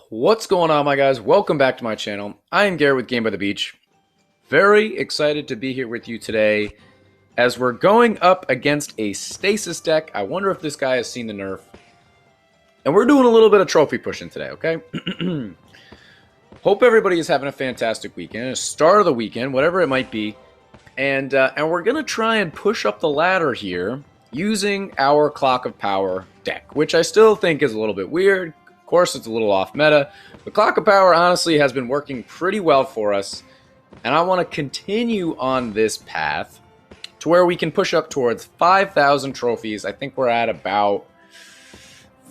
What's going on, my guys? Welcome back to my channel. I am Garrett with Game by the Beach. Very excited to be here with you today as we're going up against a stasis deck. I wonder if this guy has seen the nerf. And we're doing a little bit of trophy pushing today, okay? Hope everybody is having a fantastic weekend, a start of the weekend, whatever it might be. And we're going to try and push up the ladder here using our Clock of Power deck, which I still think is a little bit weird. Of course, it's a little off meta. The Clock of Power, honestly, has been working pretty well for us. And I want to continue on this path to where we can push up towards 5,000 trophies. I think we're at about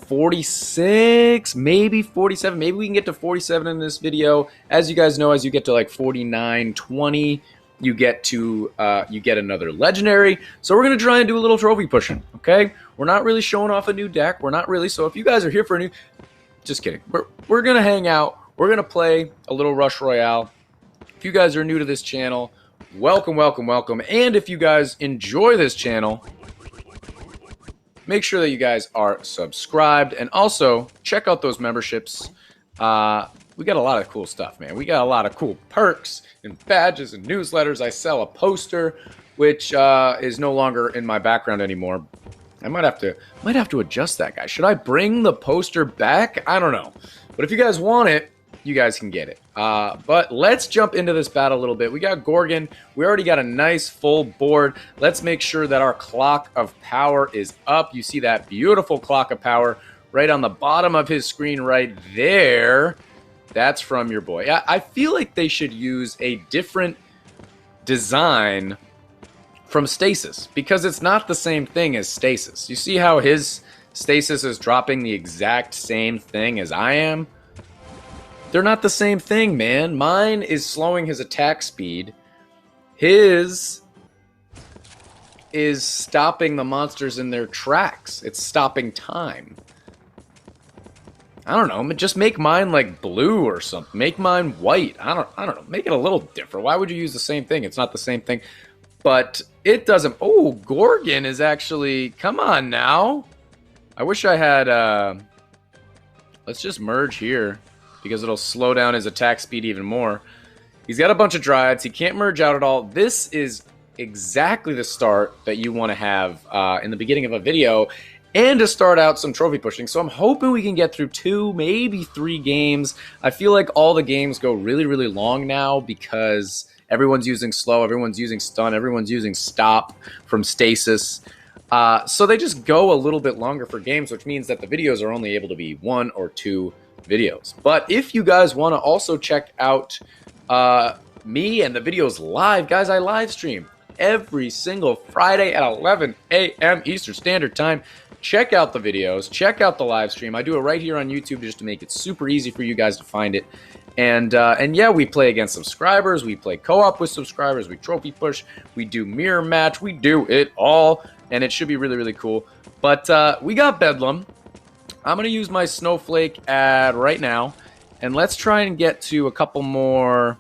46, maybe 47. Maybe we can get to 47 in this video. As you guys know, as you get to like 49, 20, you get another legendary. So we're going to try and do a little trophy pushing, okay? We're not really showing off a new deck. We're not really. So if you guys are here for a new... Just kidding. We're going to hang out. We're going to play a little Rush Royale. If you guys are new to this channel, welcome, welcome, welcome. And if you guys enjoy this channel, make sure that you guys are subscribed. And also, check out those memberships. We got a lot of cool stuff, man. We got a lot of cool perks and badges and newsletters. I sell a poster, which is no longer in my background anymore. I might have to adjust that, guys. Should I bring the poster back? I don't know. But if you guys want it, you guys can get it. But let's jump into this battle a little bit. We got Gorgon. We already got a nice full board. Let's make sure that our Clock of Power is up. You see that beautiful Clock of Power right on the bottom of his screen right there. That's from your boy. I feel like they should use a different design from stasis, because it's not the same thing as stasis. You see how his stasis is dropping the exact same thing as I am? They're not the same thing, man. Mine is slowing his attack speed. His is stopping the monsters in their tracks. It's stopping time. I don't know. Just make mine like blue or something. Make mine white. I don't know. Make it a little different. Why would you use the same thing? It's not the same thing. But it doesn't... Oh, Gorgon is actually... Come on now. I wish I had... Let's just merge here, because it'll slow down his attack speed even more. He's got a bunch of Dryads. He can't merge out at all. This is exactly the start that you want to have in the beginning of a video, and to start out some trophy pushing. So I'm hoping we can get through 2, maybe 3 games. I feel like all the games go really, really long now, because... everyone's using slow, everyone's using stun, everyone's using stop from stasis. So they just go a little bit longer for games, which means that the videos are only able to be 1 or 2 videos. But if you guys want to also check out me and the videos live, guys, I live stream every single Friday at 11 a.m. Eastern Standard Time. Check out the videos, check out the live stream. I do it right here on YouTube just to make it super easy for you guys to find it. And yeah, we play against subscribers, we play co-op with subscribers, we trophy push, we do mirror match, we do it all, and it should be really, really cool. But we got Bedlam. I'm going to use my Snowflake ad right now, and let's try and get to a couple more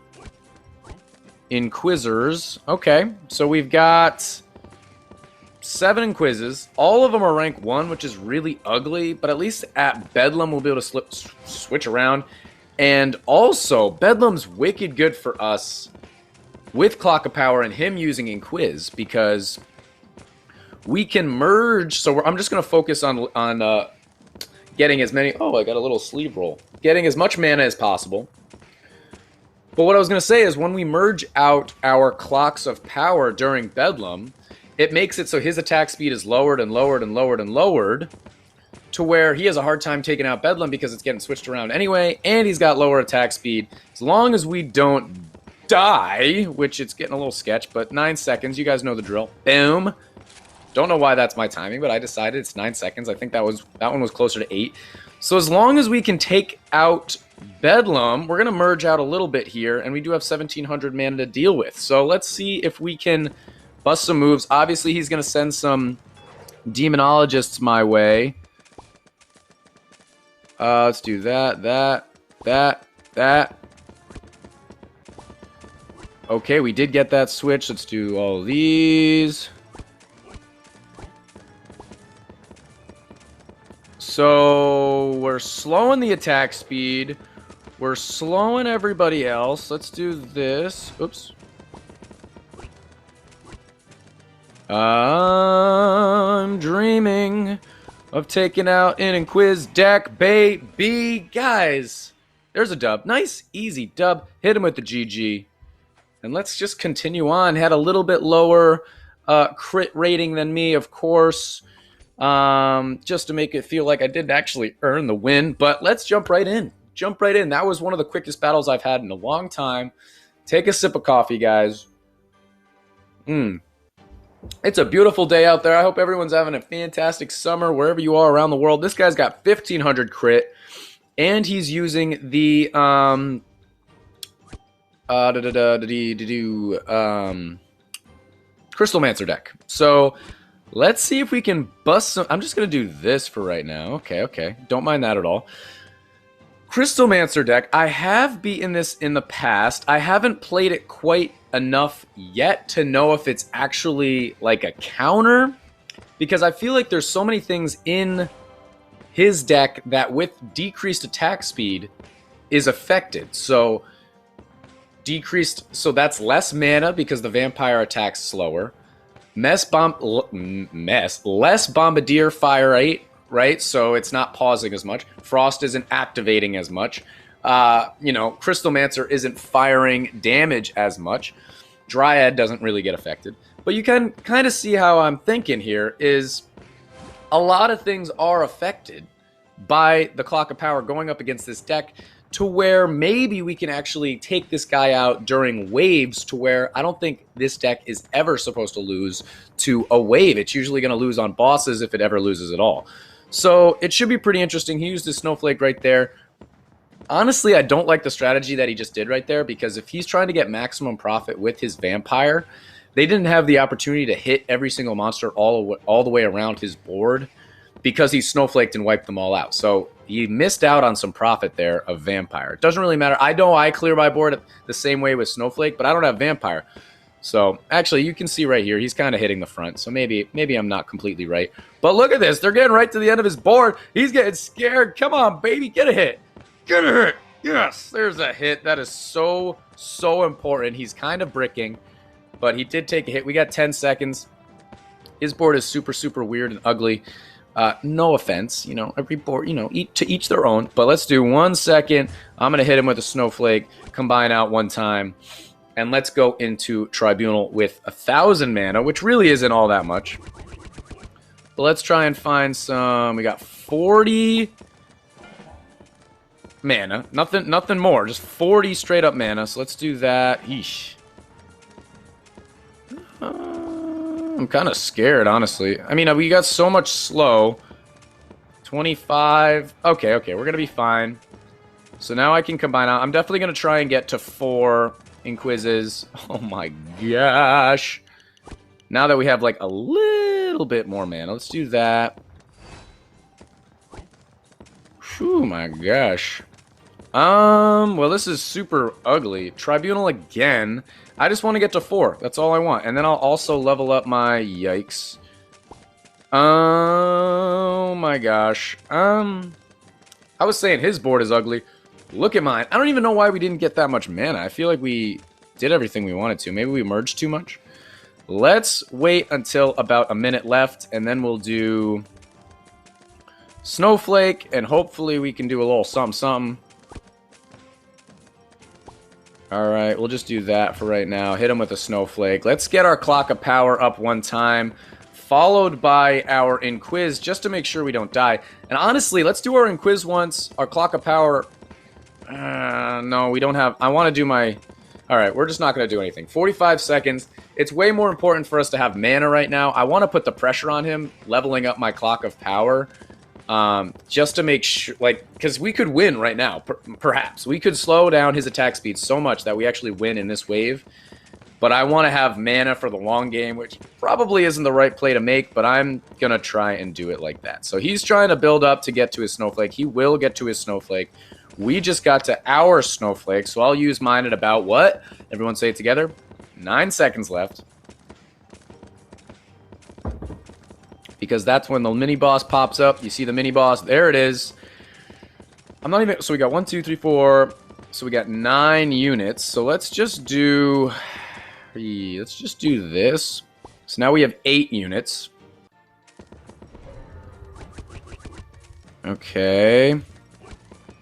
Inquisitors. Okay, so we've got 7 Inquises. All of them are rank 1, which is really ugly, but at least at Bedlam we'll be able to switch around. And also, Bedlam's wicked good for us with Clock of Power and him using Inquiz, because we can merge. So I'm just going to focus on getting as many... Oh, I got a little sleeve roll. Getting as much mana as possible. But what I was going to say is when we merge out our Clocks of Power during Bedlam, it makes it so his attack speed is lowered and lowered and lowered and lowered, to where he has a hard time taking out Bedlam because it's getting switched around anyway, and he's got lower attack speed. As long as we don't die, which it's getting a little sketch, but 9 seconds, you guys know the drill. Boom. Don't know why that's my timing, but I decided it's 9 seconds. I think that one was closer to 8. So as long as we can take out Bedlam, we're going to merge out a little bit here, and we do have 1,700 mana to deal with. So let's see if we can bust some moves. Obviously, he's going to send some Demonologists my way. Let's do that. Okay, we did get that switch. Let's do all these. So we're slowing the attack speed. We're slowing everybody else. Let's do this. Oops. I'm dreaming of taking out an Inquiz deck, baby. Guys, there's a dub. Nice, easy dub. Hit him with the GG. And let's just continue on. Had a little bit lower crit rating than me, of course, just to make it feel like I didn't actually earn the win. But let's jump right in. Jump right in. That was one of the quickest battles I've had in a long time. Take a sip of coffee, guys. It's a beautiful day out there. I hope everyone's having a fantastic summer wherever you are around the world. This guy's got 1,500 crit, and he's using the Crystalmancer deck. So let's see if we can bust some. I'm just going to do this for right now. Okay. Don't mind that at all. Crystalmancer deck. I have beaten this in the past. I haven't played it quite enough yet to know if it's actually like a counter, because I feel like there's so many things in his deck that with decreased attack speed is affected. So that's less mana because the vampire attacks slower. Less bombardier fire rate, right? So it's not pausing as much. Frost isn't activating as much. Crystalmancer isn't firing damage as much. Dryad doesn't really get affected. But you can kind of see how I'm thinking here is a lot of things are affected by the Clock of Power going up against this deck, to where maybe we can actually take this guy out during waves, to where I don't think this deck is ever supposed to lose to a wave. It's usually going to lose on bosses if it ever loses at all. So it should be pretty interesting. He used his Snowflake right there. Honestly, I don't like the strategy that he just did right there, because if he's trying to get maximum profit with his Vampire, they didn't have the opportunity to hit every single monster all the way around his board, because he Snowflaked and wiped them all out. So he missed out on some profit there of Vampire. It doesn't really matter. I know I clear my board the same way with Snowflake, but I don't have Vampire. So actually, you can see right here, he's kind of hitting the front. So maybe I'm not completely right. But look at this. They're getting right to the end of his board. He's getting scared. Come on, baby. Get a hit. Get a hit. Yes, there's a hit. That is so important. He's kind of bricking, but he did take a hit. We got 10 seconds. His board is super weird and ugly. No offense, every board, to each their own. But let's do 1 second. I'm going to hit him with a Snowflake, combine out one time, and let's go into Tribunal with 1,000 mana, which really isn't all that much. But let's try and find some. We got 40 mana. Nothing more. Just 40 straight up mana. So let's do that. Eesh. I'm kind of scared, honestly. I mean, we got so much slow. 25. Okay, we're going to be fine. So now I can combine out. I'm definitely going to try and get to 4 Inquizzes. Oh my gosh. Now that we have like a little bit more mana, let's do that. Whew, my gosh. Well, this is super ugly. Tribunal again. I just want to get to 4. That's all I want. And then I'll also level up my... Yikes. Oh, my gosh. I was saying his board is ugly. Look at mine. I don't even know why we didn't get that much mana. I feel like we did everything we wanted to. Maybe we merged too much. Let's wait until about a minute left, and then we'll do Snowflake, and hopefully we can do a little something. Alright, we'll just do that for right now. Hit him with a Snowflake. Let's get our Clock of Power up one time, followed by our Inquiz, just to make sure we don't die. And honestly, let's do our Inquiz once. Our Clock of Power... no, we don't have... I want to do my... Alright, we're just not going to do anything. 45 seconds. It's way more important for us to have mana right now. I want to put the pressure on him, leveling up my Clock of Power. Just to make sure, because we could win right now, perhaps. We could slow down his attack speed so much that we actually win in this wave. But I want to have mana for the long game, which probably isn't the right play to make, but I'm going to try and do it like that. So he's trying to build up to get to his Snowflake. He will get to his Snowflake. We just got to our Snowflake, so I'll use mine at about what? Everyone say it together. 9 seconds left. because that's when the mini boss pops up. You see the mini boss. There it is. I'm not even... So we got 1, 2, 3, 4. So we got 9 units. So let's just do... Let's just do this. So now we have 8 units. Okay.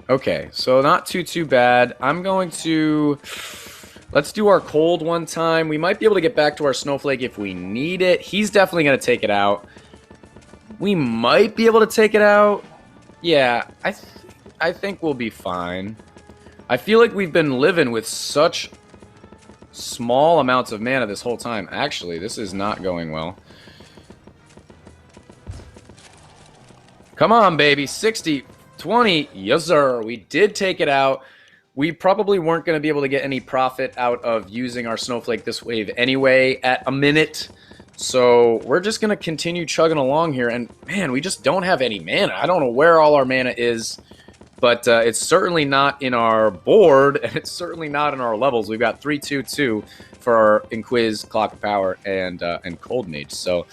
Okay, so not too bad. I'm going to... Let's do our cold one time. We might be able to get back to our snowflake if we need it. He's definitely going to take it out. We might be able to take it out. Yeah, I think we'll be fine. I feel like we've been living with such small amounts of mana this whole time. Actually, this is not going well. Come on, baby. 60, 20. Yes, sir. We did take it out. We probably weren't going to be able to get any profit out of using our snowflake this wave anyway at a minute. So we're just going to continue chugging along here. And, man, we just don't have any mana. I don't know where all our mana is. But it's certainly not in our board, and it's certainly not in our levels. We've got 3, 2, 2 for our Inquiz, Clock of Power, and Cold Mage. So,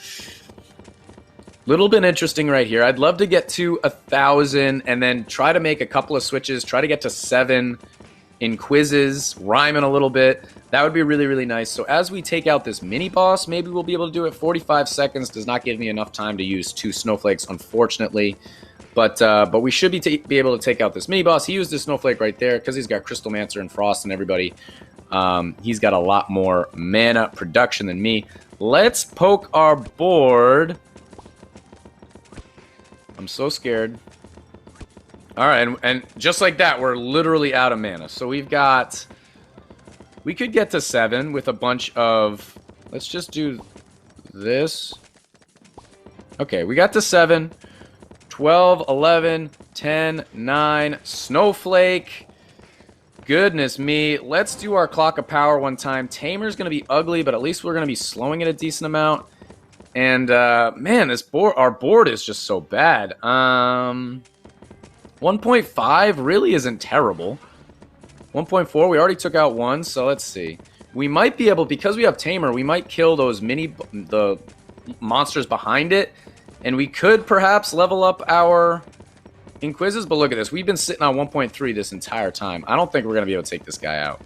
little bit interesting right here. I'd love to get to 1,000 and then try to make a couple of switches. Try to get to 7 Inquizes, rhyming a little bit. That would be really, really nice. So as we take out this mini boss, maybe we'll be able to do it. 45 seconds does not give me enough time to use 2 snowflakes, unfortunately. But we should be able to take out this mini boss. He used this snowflake right there because he's got Crystal Mancer and Frost and everybody. He's got a lot more mana production than me. Let's poke our board. I'm so scared. All right, and just like that, we're literally out of mana. So we could get to 7 with a bunch of... Let's just do this. Okay, we got to 7. 12, 11, 10, 9, Snowflake. Goodness me. Let's do our Clock of Power one time. Tamer's going to be ugly, but at least we're going to be slowing it a decent amount. And, man, our board is just so bad. 1.5 really isn't terrible. 1.4, we already took out 1, so let's see. We might be able, because we have Tamer, we might kill those the monsters behind it. And we could perhaps level up our Inquizes, but look at this. We've been sitting on 1.3 this entire time. I don't think we're going to be able to take this guy out.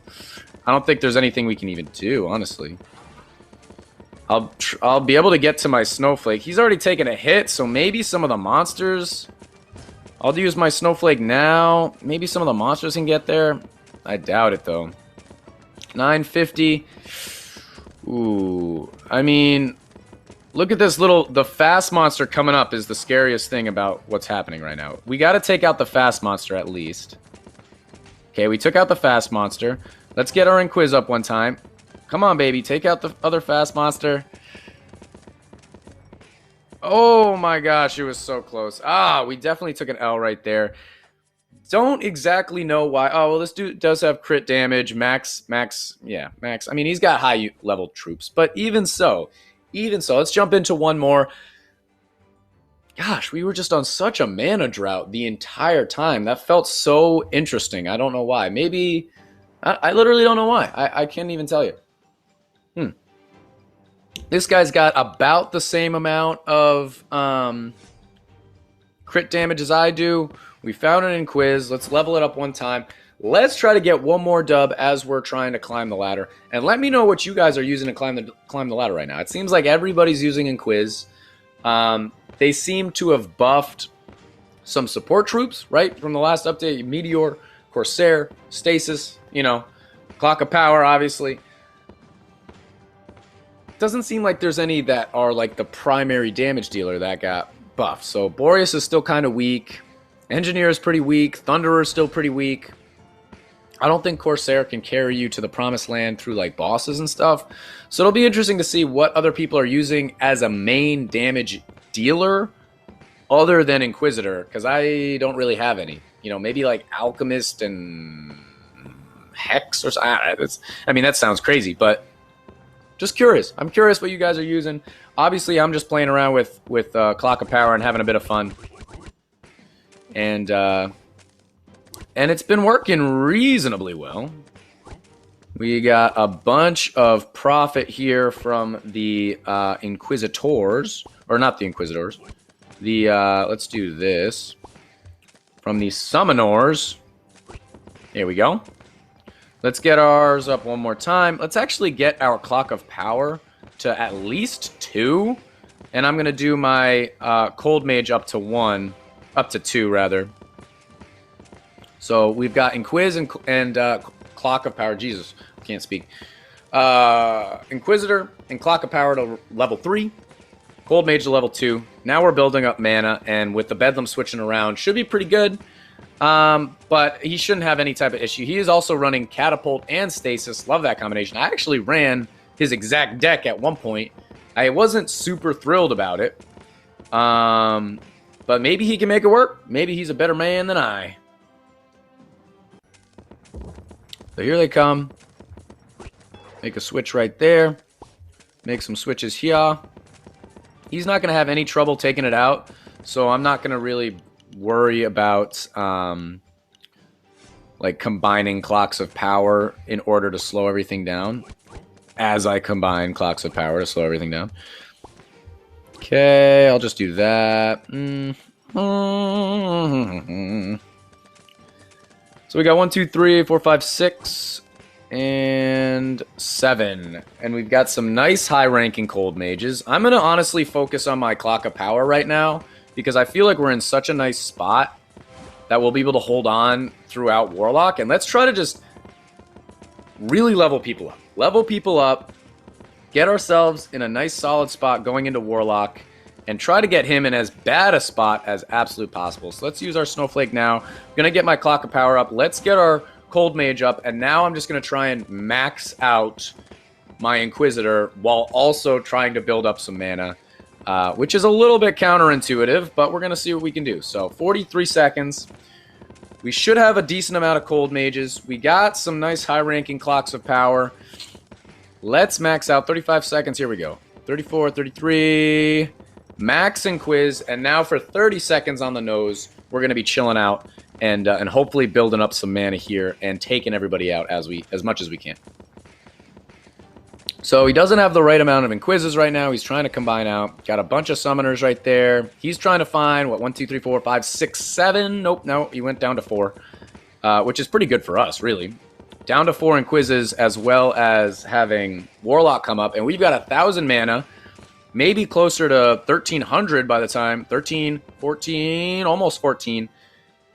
I don't think there's anything we can even do, honestly. I'll be able to get to my Snowflake. He's already taken a hit, so maybe some of the monsters... I'll use my Snowflake now. Maybe some of the monsters can get there. I doubt it, though. 950. Ooh. I mean... Look at this the fast monster coming up is the scariest thing about what's happening right now. We got to take out the fast monster at least. Okay, we took out the fast monster. Let's get our Inquiz up one time. Come on, baby. Take out the other fast monster. Oh my gosh, it was so close. Ah, we definitely took an L right there. Don't exactly know why. Oh, well, this dude does have crit damage. Max. Yeah, max. I mean, he's got high level troops, but even so, let's jump into one more. Gosh, we were just on such a mana drought the entire time. That felt so interesting. I don't know why. Maybe... I literally don't know why. I can't even tell you. This guy's got about the same amount of crit damage as I do. We found an Inquiz. Let's level it up one time. Let's try to get one more dub as we're trying to climb the ladder. And let me know what you guys are using to climb the ladder right now. It seems like everybody's using Inquiz. They seem to have buffed some support troops, right? From the last update, Meteor, Corsair, Stasis, Clock of Power, obviously. Doesn't seem like there's any that are like the primary damage dealer that got buffed. So Boreas is still kind of weak. Engineer is pretty weak. Thunderer is still pretty weak. I don't think Corsair can carry you to the promised land through like bosses and stuff. So it'll be interesting to see what other people are using as a main damage dealer other than Inquisitor, because I don't really have any. Maybe like Alchemist and Hex or something. I mean, that sounds crazy, but just curious. I'm curious what you guys are using. Obviously, I'm just playing around with Clock of Power and having a bit of fun. And it's been working reasonably well. We got a bunch of profit here from the Inquisitors. Or not the Inquisitors. The, let's do this. From the Summoners. There we go. Let's get ours up one more time. Let's actually get our Clock of Power to at least 2. And I'm going to do my Cold Mage up to 1. Up to 2, rather. So we've got Inquiz and Clock of Power. Jesus, I can't speak. Inquisitor and Clock of Power to level 3. Cold Mage to level 2. Now we're building up mana, and with the Bedlam switching around, should be pretty good. But he shouldn't have any type of issue. He is also running Catapult and Stasis. Love that combination. I actually ran his exact deck at one point. I wasn't super thrilled about it. But maybe he can make it work. Maybe he's a better man than I. So here they come. Make a switch right there. Make some switches here. He's not going to have any trouble taking it out. So I'm not going to really worry about like combining Clocks of Power in order to slow everything down. As I combine Clocks of Power to slow everything down. Okay, I'll just do that. So we got 1, 2, 3, 4, 5, 6, and 7. And we've got some nice high-ranking Cold Mages. I'm going to honestly focus on my Clock of Power right now, because I feel like we're in such a nice spot that we'll be able to hold on throughout Warlock. And let's try to just really level people up. Level people up, get ourselves in a nice solid spot going into Warlock, and try to get him in as bad a spot as absolute possible. So let's use our Snowflake now. I'm going to get my Clock of Power up. Let's get our Cold Mage up. And now I'm just going to try and max out my Inquisitor while also trying to build up some mana, which is a little bit counterintuitive, but we're going to see what we can do. So 43 seconds. We should have a decent amount of Cold Mages. We got some nice high-ranking Clocks of Power. Let's max out. 35 seconds. Here we go. 34, 33... Max and Quiz, and now for 30 seconds on the nose, we're going to be chilling out and hopefully building up some mana here and taking everybody out as much as we can. So he doesn't have the right amount of Inquizzes right now. He's trying to combine out. Got a bunch of Summoners right there. He's trying to find, what, 1, 2, 3, 4, 5, 6, 7? Nope, no, he went down to 4, which is pretty good for us, really. Down to 4 Inquizzes, as well as having Warlock come up, and we've got 1,000 mana. Maybe closer to 1,300 by the time. 13, 14, almost 14.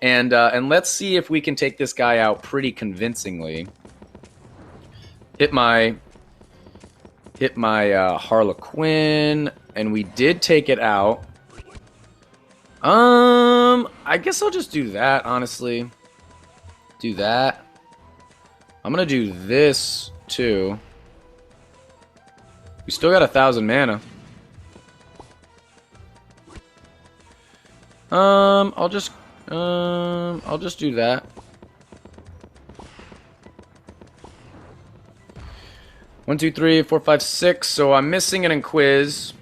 And let's see if we can take this guy out pretty convincingly. Hit my Harlequin, and we did take it out. I guess I'll just do that, honestly. Do that. I'm gonna do this too. We still got 1,000 mana. I'll just do that. One, two, three, four, five, six. So I'm missing an Inquiz.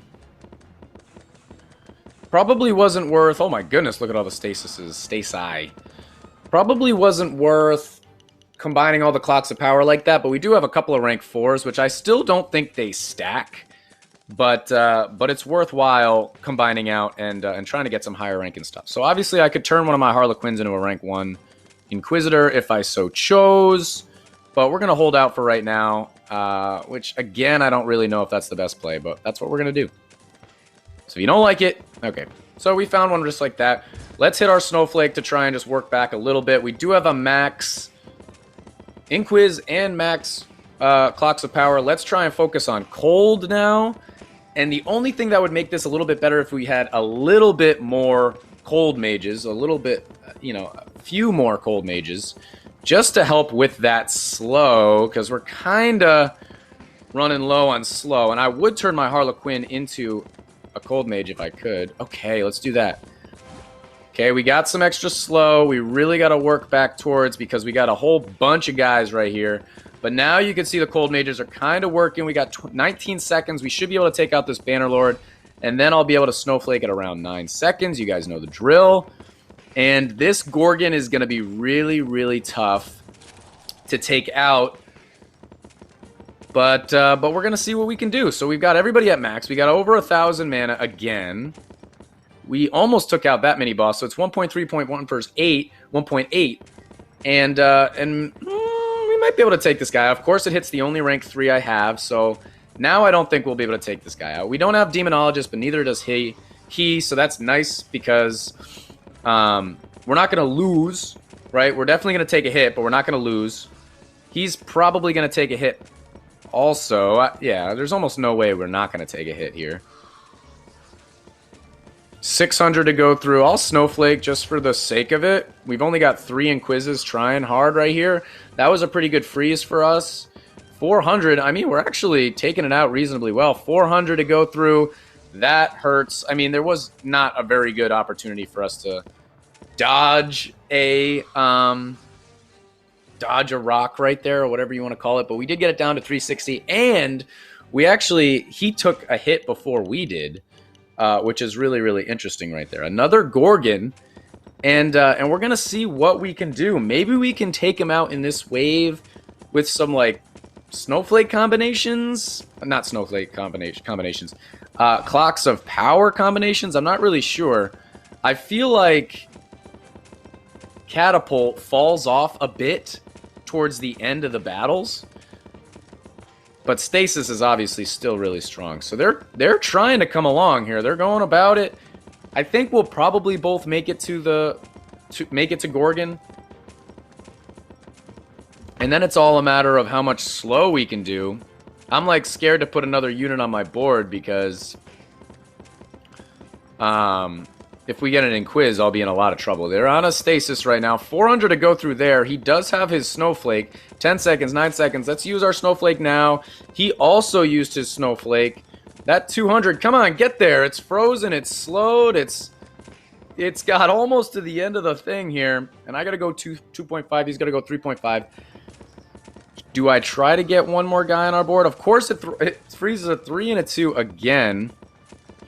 Probably wasn't worth. Oh my goodness! Look at all the stasises. Stasi. Probably wasn't worth combining all the Clocks of Power like that. But we do have a couple of rank 4s, which I still don't think they stack. But it's worthwhile combining out and trying to get some higher ranking stuff. So obviously I could turn one of my Harlequins into a rank 1 Inquisitor if I so chose. But we're going to hold out for right now. Which, again, I don't really know if that's the best play. But that's what we're going to do. So if you don't like it, okay. So we found one just like that. Let's hit our Snowflake to try and just work back a little bit. We do have a max Inquiz and max Clocks of Power. Let's try and focus on Cold now. And the only thing that would make this a little bit better if we had a little bit more Cold Mages, a little bit, you know, a few more Cold Mages, just to help with that slow, because we're kind of running low on slow. And I would turn my Harlequin into a Cold Mage if I could. Okay, let's do that. Okay, we got some extra slow. We really got to work back towards, because we got a whole bunch of guys right here. But now you can see the Cold Mages are kind of working. We got 19 seconds. We should be able to take out this Bannerlord. And then I'll be able to Snowflake at around 9 seconds. You guys know the drill. And this Gorgon is going to be really, really tough to take out But we're going to see what we can do. So we've got everybody at max. We got over 1,000 mana again. We almost took out that mini boss. So it's 1.3.1 versus 1.8. And we might be able to take this guy out. Of course, it hits the only rank 3 I have. So now I don't think we'll be able to take this guy out. We don't have Demonologist, but neither does he. So that's nice because we're not going to lose, right? We're definitely going to take a hit, but we're not going to lose. He's probably going to take a hit also. Yeah, there's almost no way we're not going to take a hit here. 600 to go through. I'll Snowflake just for the sake of it. We've only got 3 Inquizzes trying hard right here. That was a pretty good freeze for us. 400, I mean, we're actually taking it out reasonably well. 400 to go through. That hurts. I mean, there was not a very good opportunity for us to dodge a rock right there, or whatever you want to call it. But we did get it down to 360, and he took a hit before we did. Which is really, really interesting right there. Another Gorgon, and we're going to see what we can do. Maybe we can take him out in this wave with some, like, Snowflake combinations. Not Snowflake combinations. Clocks of Power combinations. I'm not really sure. I feel like Catapult falls off a bit towards the end of the battles. But Stasis is obviously still really strong. So they're trying to come along here. They're going about it. I think we'll probably both make it to Gorgon. And then it's all a matter of how much slow we can do. I'm like scared to put another unit on my board because if we get an Inquiz, I'll be in a lot of trouble. They're on a Stasis right now. 400 to go through there. He does have his Snowflake. 10 seconds, 9 seconds. Let's use our Snowflake now. He also used his Snowflake. That 200, come on, get there. It's frozen, it's slowed, it's got almost to the end of the thing here. And I got to go 2.5. He's got to go 3.5. Do I try to get one more guy on our board? Of course, it freezes a 3 and a 2 again.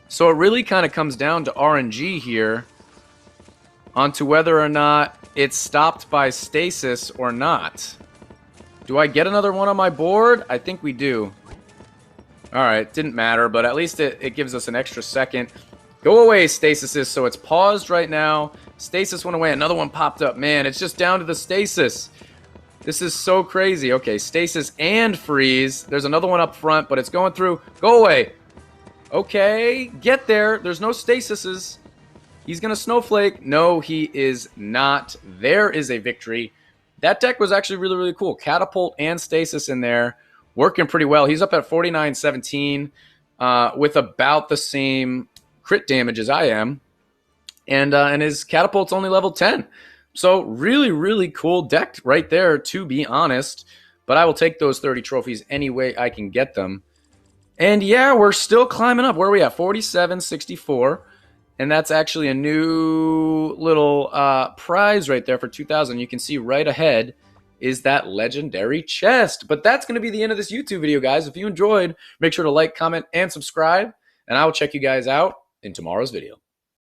So it really kind of comes down to RNG here onto whether or not it's stopped by Stasis or not. Do I get another one on my board? I think we do. Alright, didn't matter, but at least it gives us an extra second. Go away, Stasis. So it's paused right now. Stasis went away. Another one popped up. Man, it's just down to the Stasis. This is so crazy. Okay, Stasis and freeze. There's another one up front, but it's going through. Go away. Okay, get there. There's no Stasises. He's going to Snowflake. No, he is not. There is a victory. That deck was actually really, really cool. Catapult and Stasis in there. Working pretty well. He's up at 49-17 with about the same crit damage as I am. And his Catapult's only level 10. So really, really cool deck right there, to be honest. But I will take those 30 trophies any way I can get them. And yeah, we're still climbing up. Where are we at? 47-64. And that's actually a new little prize right there for 2,000. You can see right ahead is that legendary chest. But that's going to be the end of this YouTube video, guys. If you enjoyed, make sure to like, comment, and subscribe. And I will check you guys out in tomorrow's video.